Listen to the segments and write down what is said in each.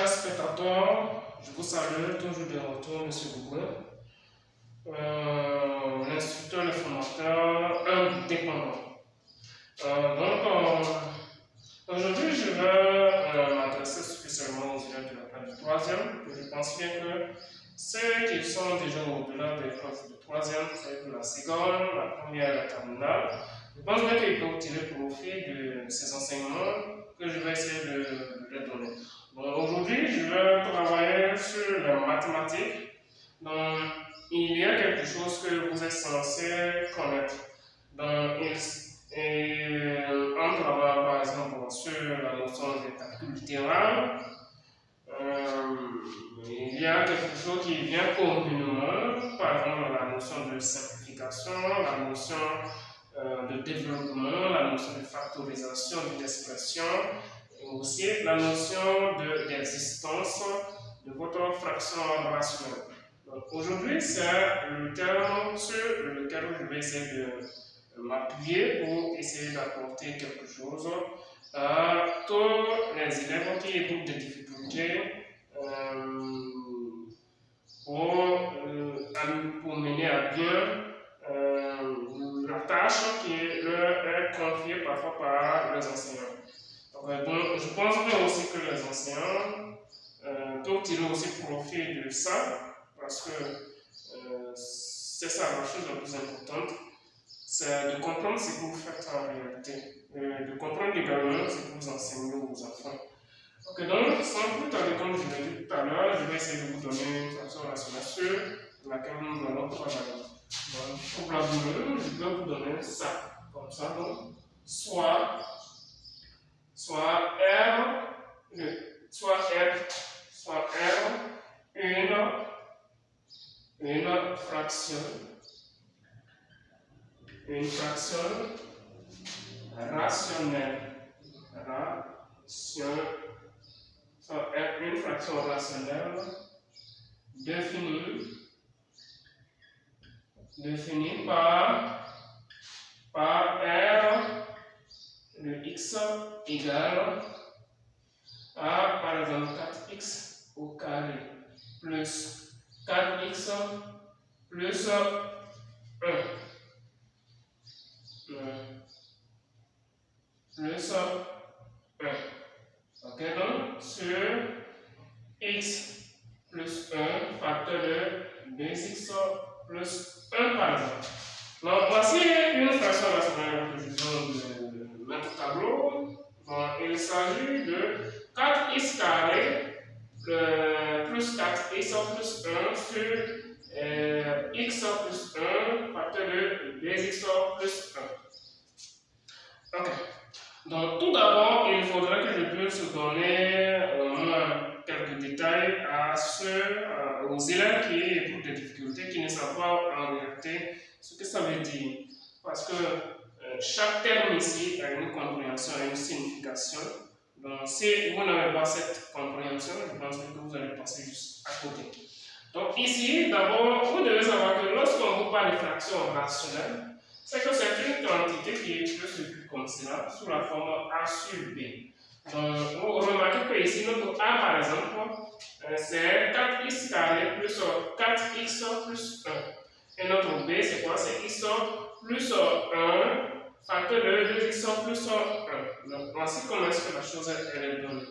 Chers spectateurs, je vous salue, toujours de retour, M. Google, l'instructeur, le formateur, indépendant. Aujourd'hui, je vais m'adresser spécialement aux élèves de la classe de 3e. Je pense bien que ceux qui sont déjà au-delà des classes de 3e, c'est la seconde, la première et la terminale, je pense bien qu'ils peuvent tirer profit de ces enseignements que je vais essayer de leur donner. Aujourd'hui, je vais travailler sur les mathématiques. Donc, il y a quelque chose que vous êtes censé connaître. Donc, on travaille par exemple sur la notion des calculs littérales. Il y a quelque chose qui vient communément, par exemple la notion de simplification, la notion de développement, la notion de factorisation d'une expression, et aussi la notion d'existence de votre fraction rationnelle. Aujourd'hui, c'est le terme sur lequel je vais essayer de m'appuyer pour essayer d'apporter quelque chose à tous les élèves qui éprouvent des difficultés pour mener à bien la tâche qui leur est confiée parfois par les enseignants. Donc, je pense bien aussi que les enseignants peuvent tirer aussi profit de ça, parce que c'est ça la chose la plus importante, c'est de comprendre ce que vous faites en réalité, de comprendre également ce que vous enseignez aux enfants. Ok, donc sans plus tarder, comme je l'ai dit tout à l'heure, je vais essayer de vous donner une fraction rationnelle sur laquelle nous allons travailler. Donc, pour la douleur, je vais vous donner ça, comme ça, donc, soit R, une fraction rationnelle, une fraction rationnelle définie par R de x égale à, par exemple, 4x au carré plus 4x plus 1. Plus 1. Ok, donc sur x plus 1, facteur de 2x plus 1 par exemple. Donc, voici une fraction rationnelle que je viens de mettre au tableau. Donc, il s'agit de 4x carré plus 4x plus 1 sur x plus 1, facteur de 2x plus 1. Ok. Donc, tout d'abord, il faudrait que je puisse donner au moins quelques détails aux élèves qui éprouvent des difficultés, qui ne savent pas en réalité ce que ça veut dire. Parce que chaque terme ici a une compréhension, a une signification. Donc, si vous n'avez pas cette compréhension, je pense que vous allez passer juste à côté. Donc, ici, d'abord, vous devez savoir que lorsqu'on vous parle de fraction rationnelle, c'est que c'est une quantité qui peut s'écrire comme cela, sous la forme A sur B. Donc, vous remarquez que ici, notre A, par exemple, c'est 4x carré plus 4x plus 1. Et notre B, c'est quoi? C'est x plus 1, facteur de 2x plus 1. Donc, voici comment est-ce que la chose est donnée.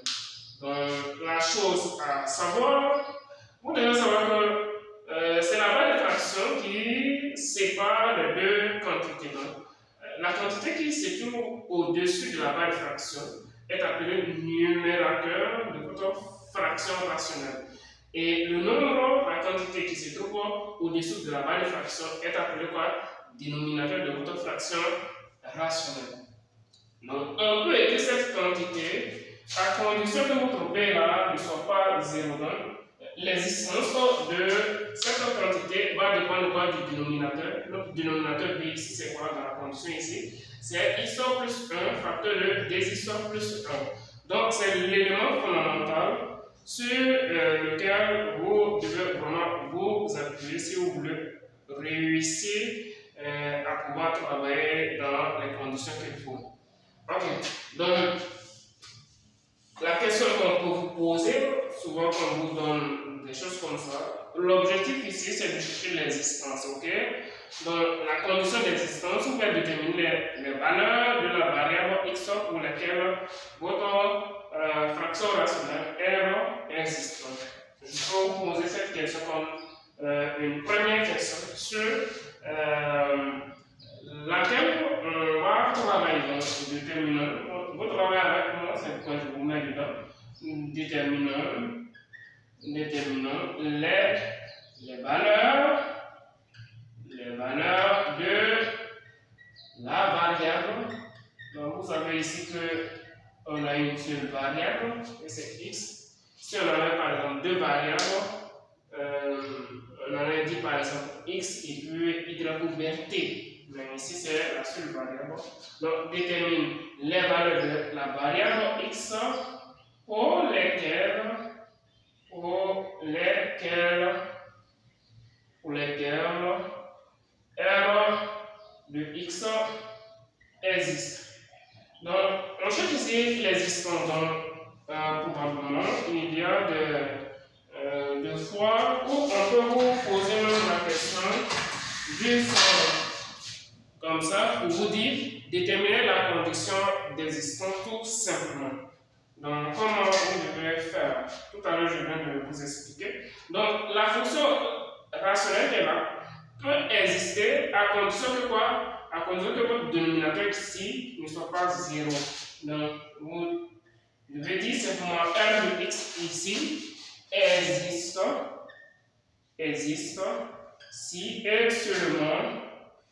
Donc, la chose à savoir, vous devez savoir que c'est la barre de fraction qui sépare les deux quantités. Donc, la quantité qui se trouve au-dessus de la barre de fraction est appelée numérateur de votre fraction rationnelle. Et le nombre, la quantité qui se trouve au-dessous de la barre de fraction est appelée quoi? Dénominateur de votre fraction rationnelle. Donc, on peut écrire cette quantité à condition que votre B là ne soit pas 0. L'existence de cette quantité va dépendre du dénominateur. Notre dénominateur B ici, c'est quoi dans la condition ici? C'est x plus 1, facteur de 2x plus 1. Donc, c'est l'élément fondamental sur lequel vous devez vraiment vous appuyer si vous voulez réussir à pouvoir travailler dans les conditions qu'il faut. Ok, donc, la question qu'on peut vous poser, souvent quand on vous donne des choses comme ça, l'objectif ici c'est de chercher l'existence, ok? Donc la condition d'existence, vous pouvez déterminer les valeurs de la variable x pour laquelle votre fraction rationnelle R existe. Donc, je peux vous poser cette question comme une première question sur laquelle on va travailler. Donc, déterminant. Vous travaillez avec moi, c'est quoi je vous mets dedans. Déterminant les valeurs de la variable. Donc, vous savez ici qu'on a une seule variable, et c'est x. Si on avait par exemple deux variables, on aurait dit par exemple x et puis y ou t. Mais ici, c'est la seule variable. Donc, détermine les valeurs de la variable x pour lesquelles R de x existe. Donc, on cherche ici l'existence. Donc, probablement, il y a des fois où on peut vous poser même la question juste comme ça pour vous dire déterminer la condition d'existence tout simplement. Donc, comment vous devez faire? Tout à l'heure, je viens de vous expliquer. Donc, la fonction rationnelle est là peut exister à condition que quoi? À condition que votre dénominateur ici ne soit pas 0. Donc, vous devez dire simplement R de x ici existe si et seulement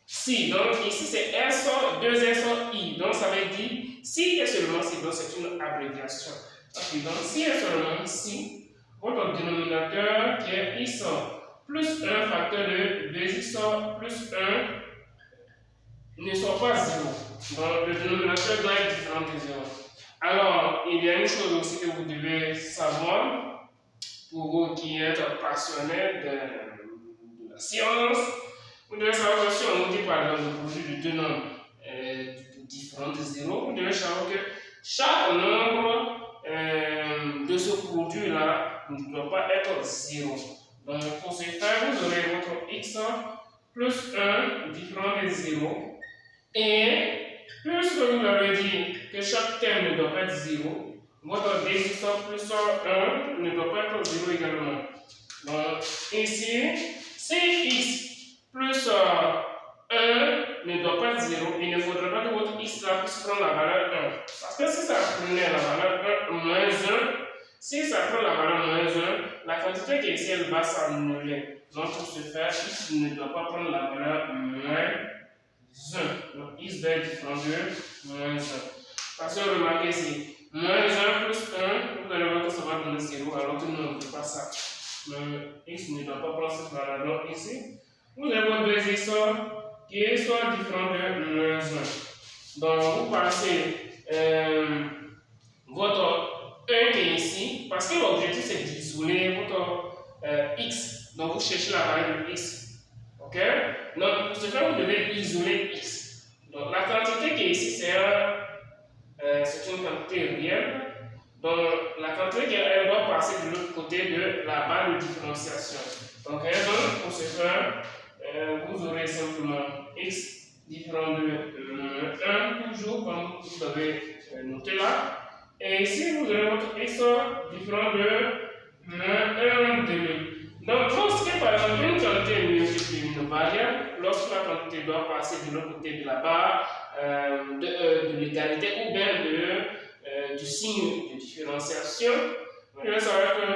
si. Donc, ici c'est S, 2S, I. Donc, ça veut dire si et seulement si. Donc, c'est une abréviation. Okay, donc, si et seulement si, votre dénominateur qui est x plus 1 facteur de 2x plus 1 ne soit pas 0. Donc, le dénominateur doit être différent de 0. Alors, il y a une chose aussi que vous devez savoir, pour vous qui êtes passionnés de la science, vous devez savoir que si on vous dit par exemple le produit de deux nombres différents de 0, vous devez savoir que chaque nombre de ce produit-là ne doit pas être 0. Donc, pour ce faire, vous aurez votre x plus 1 différent de 0. Et puisque vous avez dit que chaque terme ne doit pas être 0, votre 2x plus 1 ne doit pas être 0 également. Donc, ici, si x plus 1 ne doit pas être 0, il ne faudrait pas que votre x là puisse prendre la valeur 1. Parce que si ça prenait la valeur 1 moins 1, si ça prend la valeur moins 1, la quantité qui est ici, elle va s'annuler. Donc, pour ce faire, x ne doit pas prendre la valeur moins 1. Donc, x doit être différent de moins 1. Parce que remarquez ici, moins 1 plus 1, vous allez voir que ça va donner 0, alors que nous, on ne fait pas ça. Donc, x ne doit pas prendre cette valeur. Donc, ici, vous avez vos deux x qui soit différent de moins 1. Donc, vous passez votre 1 qui est ici, parce que l'objectif c'est d'isoler votre x. Donc, vous cherchez la valeur de x. Ok? Donc, pour ce faire, vous devez isoler x. Donc, la quantité qui est ici, c'est une quantité réelle. Donc, la quantité qui elle doit passer de l'autre côté de la barre de différenciation. Donc, pour ce faire, vous aurez simplement x différent de 1, toujours comme vous avez noté là. Et ici, vous aurez votre x différent de 1 demi. Donc, lorsque par exemple une quantité multiplie une variable, lorsque la quantité doit passer de l'autre côté de la barre de l'égalité ou bien du signe de différenciation, vous devez savoir que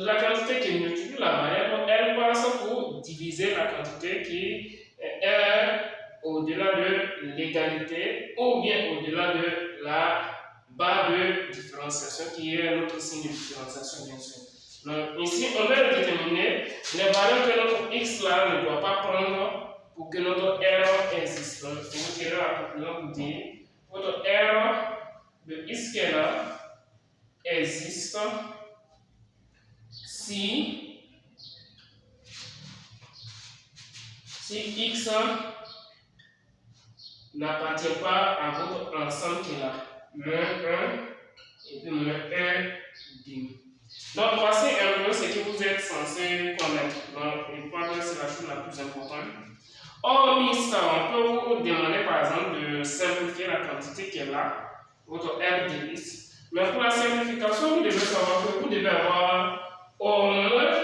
la quantité qui multiplie la variable, elle passe pour diviser la quantité qui est au-delà de l'égalité ou bien au-delà de la barre de différenciation qui est notre signe de différenciation, bien sûr. Donc, ici, on va déterminer les valeurs que notre x là ne doit pas prendre pour que notre R existe. Donc, vous tirez la conclusion pour dire votre R de x qui est là existe si x n'appartient pas à votre ensemble qui est là, moins 1 et puis moins 1 demi. Donc voici un peu ce que vous êtes censé connaître. Donc je crois que c'est la chose la plus importante. Hormis ça, on peut vous demander par exemple de simplifier la quantité qui est là, votre R de x. Mais pour la simplification, vous devez savoir que vous devez avoir au moins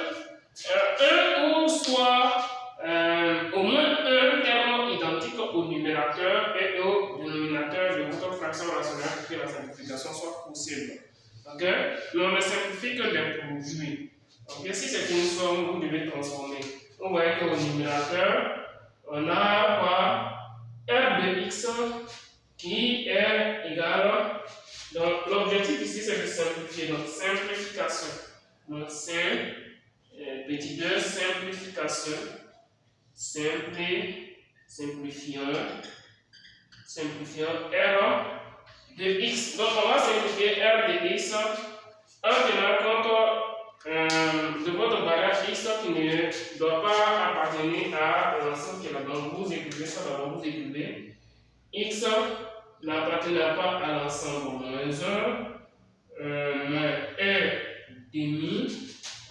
un ou soit au moins un terme identique au numérateur et au dénominateur de votre fraction rationnelle pour que la simplification soit possible. Ok? Mais on ne simplifie que des produits. Ok? Si c'est une somme, vous devez transformer. Vous voyez qu'au numérateur, on a quoi? R de x qui est égal. Donc l'objectif ici c'est de simplifier. Donc simplification. Donc petit 2, simplification. Simplifiant R de x. Donc on va simplifier R de x en tenant compte de votre variable x qui ne doit pas appartenir à l'ensemble qui est là. Donc vous écrivez ça d'abord, vous écrivez x n'appartenant pas à l'ensemble moins 1 moins 1 demi.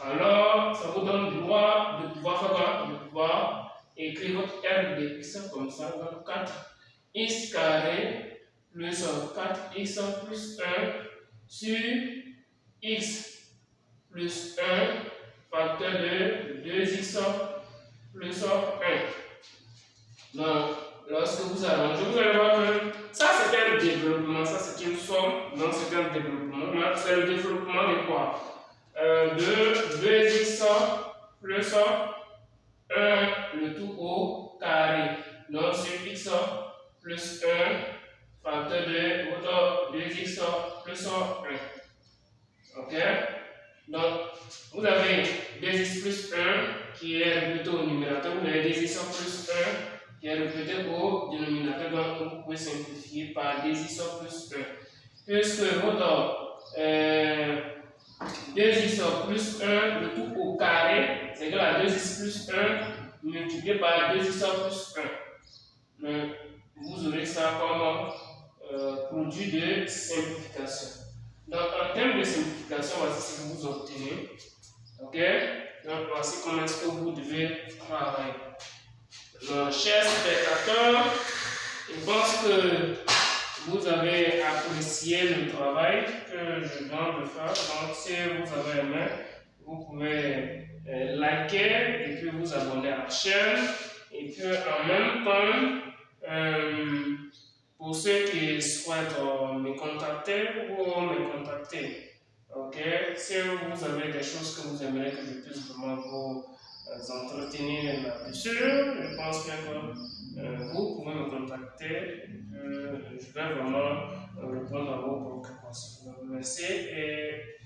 Alors ça vous donne droit de pouvoir faire quoi? De pouvoir écrire votre R de x comme ça, donc 4x carré plus 4x plus 1 sur x plus 1 facteur de 2x plus 1. Donc, lorsque vous allongez, vous allez voir que ça c'est un développement, ça c'est une somme, donc c'est un développement. C'est le développement de quoi? De 2x plus 1, le tout au carré. Donc sur x plus 1 facteur de votre 2x plus 1. Ok? Donc vous avez 2x plus 1 qui est répété au numérateur. Vous avez 2x plus 1 qui est répété au dénominateur. Donc vous pouvez simplifier par 2x plus 1. Puisque votre 2x plus 1, le tout au carré, c'est égal à 2x plus 1 multiplié par 2x plus 1. Donc, vous aurez ça comme produit de simplification. Donc, en termes de simplification, voici ce que vous obtenez. Ok? Donc, voici comment est-ce que vous devez travailler. Donc, chers spectateurs, je pense que vous avez apprécié le travail que je viens de faire. Donc, si vous avez aimé, vous pouvez liker et puis vous abonner à la chaîne. Et puis, en même temps, pour ceux qui souhaitent me contacter, vous me contacter. Ok? Si vous avez des choses que vous aimeriez que je puisse vraiment vous entretenir là-dessus, je pense que vous pouvez me contacter. Je vais vraiment répondre à vos préoccupations. Merci et